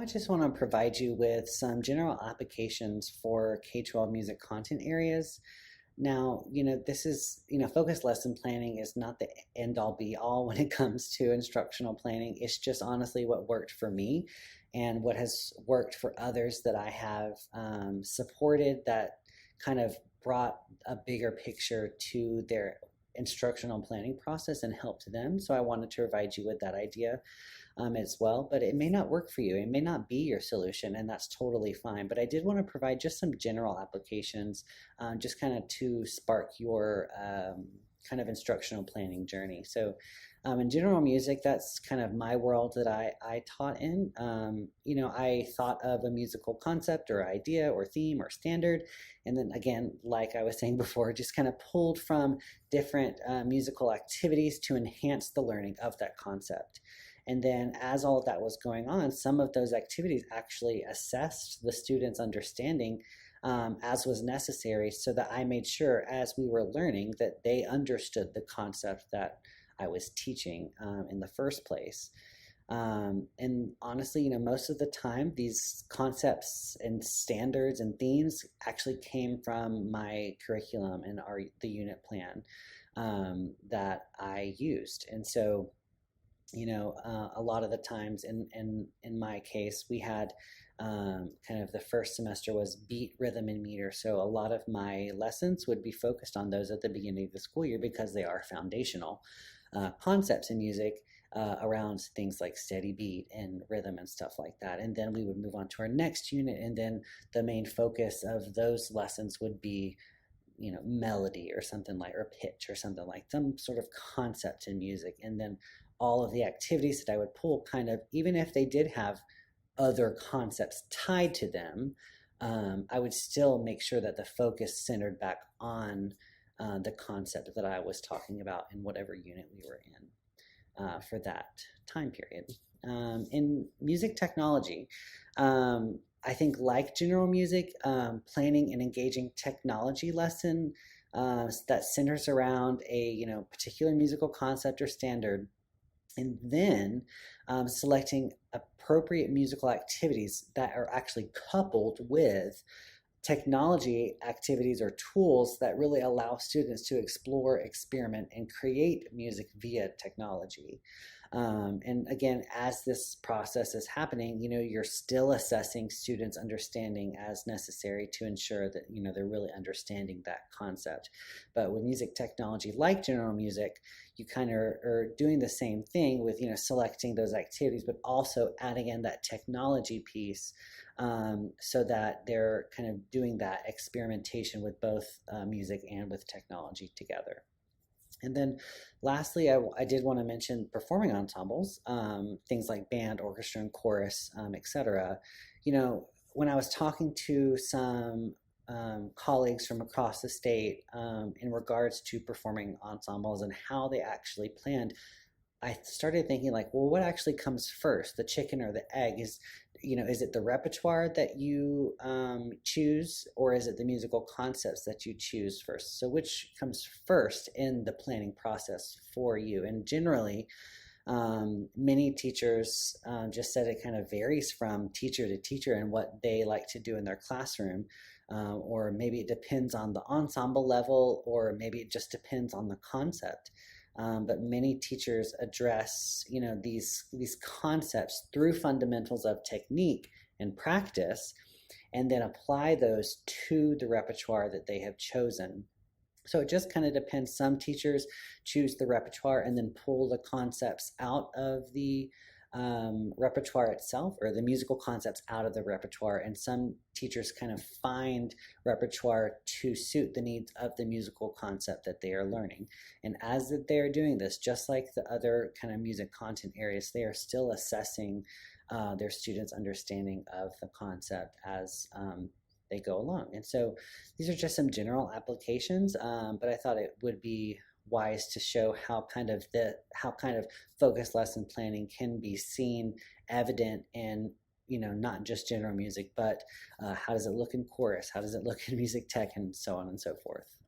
I just want to provide you with some general applications for K-12 music content areas. Now, this is, focused lesson planning is not the end all be all when it comes to instructional planning. It's just honestly what worked for me and what has worked for others that I have supported that kind of brought a bigger picture to their instructional planning process and helped them. So I wanted to provide you with that idea as well, but it may not work for you. It may not be your solution, and that's totally fine. But I did want to provide just some general applications, just kind of to spark your kind of instructional planning journey. So in general music, that's kind of my world that I taught in. I thought of a musical concept or idea or theme or standard, and then again, like I was saying before, just kind of pulled from different musical activities to enhance the learning of that concept. And then as all of that was going on, some of those activities actually assessed the students' understanding as was necessary, so that I made sure as we were learning that they understood the concept that I was teaching in the first place. And honestly, most of the time, these concepts and standards and themes actually came from my curriculum and the unit plan that I used. And so a lot of the times in my case, we had kind of the first semester was beat, rhythm, and meter. So a lot of my lessons would be focused on those at the beginning of the school year because they are foundational concepts in music around things like steady beat and rhythm and stuff like that. And then we would move on to our next unit, and then the main focus of those lessons would be melody or something like, or pitch or something like, some sort of concept in music. And then all of the activities that I would pull, kind of, even if they did have other concepts tied to them, I would still make sure that the focus centered back on the concept that I was talking about in whatever unit we were in for that time period. In music technology, I think, like general music, planning an engaging technology lesson that centers around a particular musical concept or standard, and then selecting appropriate musical activities that are actually coupled with technology activities or tools that really allow students to explore, experiment, and create music via technology. And again, as this process is happening, you're still assessing students' understanding as necessary to ensure that, they're really understanding that concept. But with music technology, like general music, you kind of are doing the same thing with, selecting those activities, but also adding in that technology piece so that they're kind of doing that experimentation with both music and with technology together. And then lastly, I did want to mention performing ensembles, things like band, orchestra, and chorus, etc. When I was talking to some colleagues from across the state in regards to performing ensembles and how they actually planned, I started thinking like, well, what actually comes first, the chicken or the egg? Is it the repertoire that you choose, or is it the musical concepts that you choose first? So which comes first in the planning process for you? And generally, many teachers just said it kind of varies from teacher to teacher and what they like to do in their classroom. Or maybe it depends on the ensemble level, or maybe it just depends on the concept. But many teachers address, these concepts through fundamentals of technique and practice, and then apply those to the repertoire that they have chosen. So it just kind of depends. Some teachers choose the repertoire and then pull the concepts out of the repertoire itself, or the musical concepts out of the repertoire, and some teachers kind of find repertoire to suit the needs of the musical concept that they are learning. And as they are doing this, just like the other kind of music content areas, they are still assessing their students' understanding of the concept as they go along. And so these are just some general applications, but I thought it would be wise to show how kind of focused lesson planning can be seen, evident in not just general music, but how does it look in chorus, how does it look in music tech, and so on and so forth.